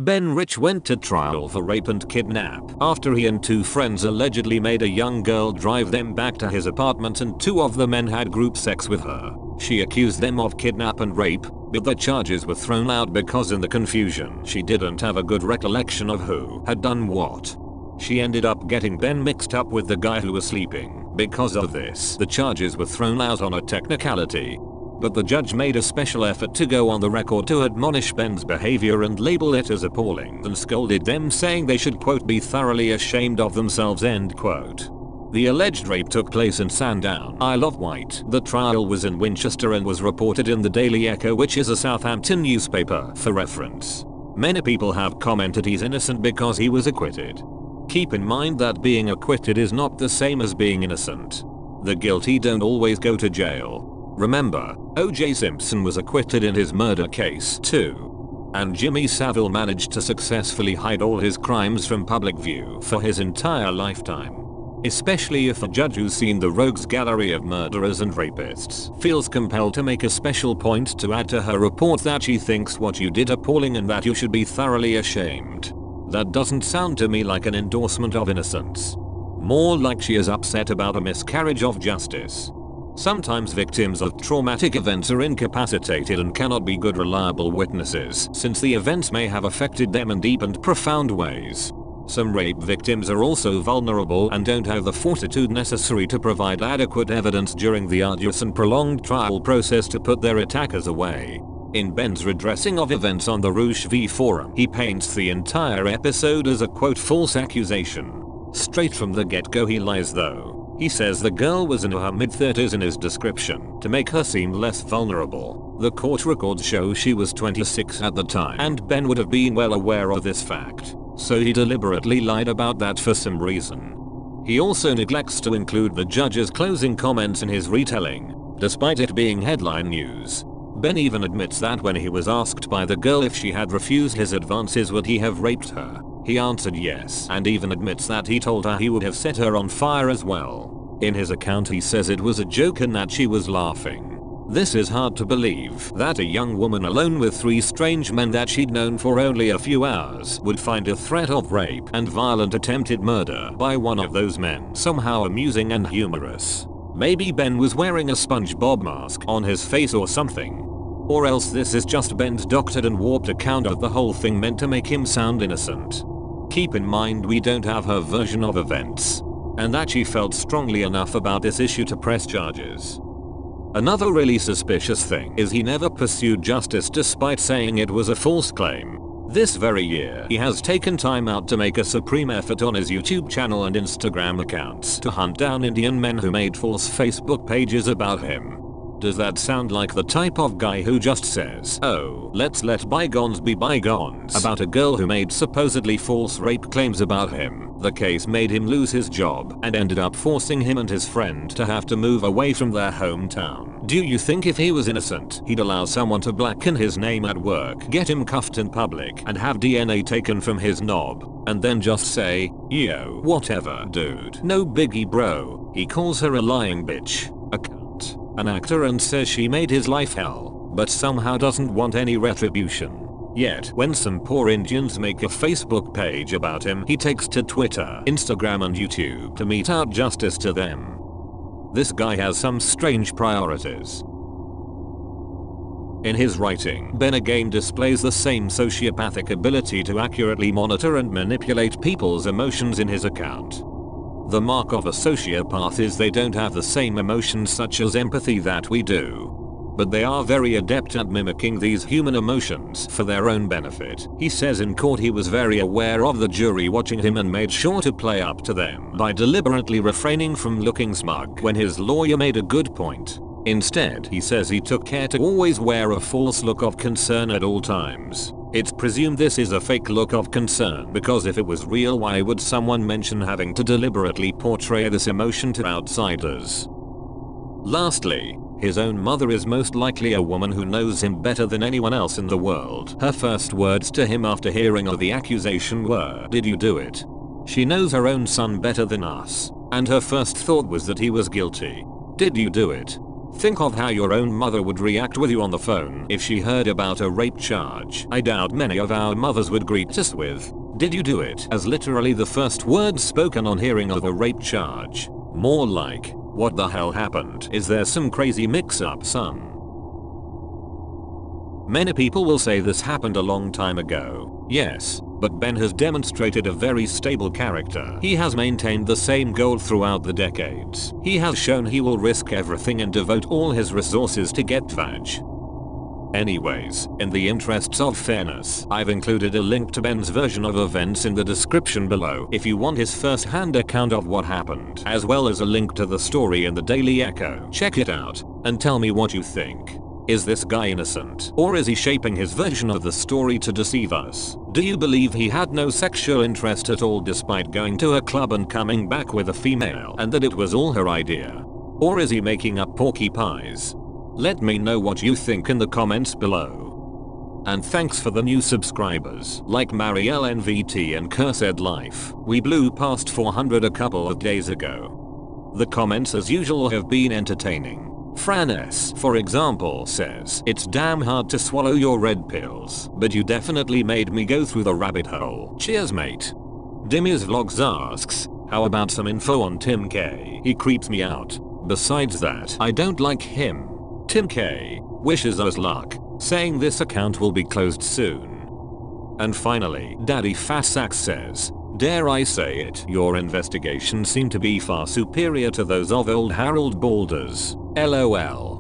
Ben Rich went to trial for rape and kidnap after he and 2 friends allegedly made a young girl drive them back to his apartment and 2 of the men had group sex with her. She accused them of kidnap and rape, but the charges were thrown out because in the confusion she didn't have a good recollection of who had done what. She ended up getting Ben mixed up with the guy who was sleeping. Because of this, the charges were thrown out on a technicality. But the judge made a special effort to go on the record to admonish Ben's behavior and label it as appalling and scolded them, saying they should quote be thoroughly ashamed of themselves end quote. The alleged rape took place in Sandown, Isle of Wight. The trial was in Winchester and was reported in the Daily Echo, which is a Southampton newspaper, for reference. Many people have commented he's innocent because he was acquitted. Keep in mind that being acquitted is not the same as being innocent. The guilty don't always go to jail. Remember, O.J. Simpson was acquitted in his murder case too. And Jimmy Savile managed to successfully hide all his crimes from public view for his entire lifetime. Especially if a judge who's seen the rogues gallery of murderers and rapists feels compelled to make a special point to add to her report that she thinks what you did appalling and that you should be thoroughly ashamed. That doesn't sound to me like an endorsement of innocence. More like she is upset about a miscarriage of justice. Sometimes victims of traumatic events are incapacitated and cannot be good reliable witnesses since the events may have affected them in deep and profound ways. Some rape victims are also vulnerable and don't have the fortitude necessary to provide adequate evidence during the arduous and prolonged trial process to put their attackers away. In Ben's redressing of events on the Rouge V forum, he paints the entire episode as a quote false accusation. Straight from the get-go he lies though. He says the girl was in her mid-30s in his description to make her seem less vulnerable. The court records show she was 26 at the time and Ben would have been well aware of this fact, so he deliberately lied about that for some reason. He also neglects to include the judge's closing comments in his retelling, despite it being headline news. Ben even admits that when he was asked by the girl if she had refused his advances would he have raped her, he answered yes, and even admits that he told her he would have set her on fire as well. In his account he says it was a joke and that she was laughing. This is hard to believe, that a young woman alone with 3 strange men that she'd known for only a few hours would find a threat of rape and violent attempted murder by one of those men somehow amusing and humorous. Maybe Ben was wearing a SpongeBob mask on his face or something. Or else this is just Ben's doctored and warped account of the whole thing meant to make him sound innocent. Keep in mind we don't have her version of events, and that she felt strongly enough about this issue to press charges. Another really suspicious thing is he never pursued justice despite saying it was a false claim. This very year he has taken time out to make a supreme effort on his YouTube channel and Instagram accounts to hunt down Indian men who made false Facebook pages about him. Does that sound like the type of guy who just says, oh, let's let bygones be bygones about a girl who made supposedly false rape claims about him? The case made him lose his job and ended up forcing him and his friend to have to move away from their hometown. Do you think if he was innocent, he'd allow someone to blacken his name at work, get him cuffed in public and have DNA taken from his knob, and then just say, yo, whatever dude, no biggie bro? He calls her a lying bitch, a cunt, an actor, and says she made his life hell, but somehow doesn't want any retribution. Yet, when some poor Indians make a Facebook page about him, he takes to Twitter, Instagram and YouTube to mete out justice to them. This guy has some strange priorities. In his writing, Ben again displays the same sociopathic ability to accurately monitor and manipulate people's emotions in his account. The mark of a sociopath is they don't have the same emotions such as empathy that we do. But they are very adept at mimicking these human emotions for their own benefit. He says in court he was very aware of the jury watching him and made sure to play up to them by deliberately refraining from looking smug when his lawyer made a good point. Instead, he says he took care to always wear a false look of concern at all times. It's presumed this is a fake look of concern because if it was real, why would someone mention having to deliberately portray this emotion to outsiders? Lastly, his own mother is most likely a woman who knows him better than anyone else in the world. Her first words to him after hearing of the accusation were, "Did you do it?" She knows her own son better than us, and her first thought was that he was guilty. Did you do it? Think of how your own mother would react with you on the phone if she heard about a rape charge. I doubt many of our mothers would greet us with, "Did you do it?" as literally the first words spoken on hearing of a rape charge. More like, "What the hell happened? Is there some crazy mix-up, son?" Many people will say this happened a long time ago. Yes, but Ben has demonstrated a very stable character. He has maintained the same goal throughout the decades. He has shown he will risk everything and devote all his resources to get vag. Anyways, in the interests of fairness, I've included a link to Ben's version of events in the description below if you want his first-hand account of what happened, as well as a link to the story in the Daily Echo. Check it out and tell me what you think. Is this guy innocent, or is he shaping his version of the story to deceive us? Do you believe he had no sexual interest at all despite going to a club and coming back with a female, and that it was all her idea? Or is he making up porky pies? Let me know what you think in the comments below. And thanks for the new subscribers like Marielle NVT and Cursed Life. We blew past 400 a couple of days ago. The comments as usual have been entertaining. Fran S, for example, says, "It's damn hard to swallow your red pills, but you definitely made me go through the rabbit hole. Cheers, mate." Dimmy's Vlogs asks, "How about some info on Tim K? He creeps me out. Besides that, I don't like him." Tim K wishes us luck, saying this account will be closed soon. And finally, Daddy Fassax says, "Dare I say it, your investigations seem to be far superior to those of old Harold Balders. LOL."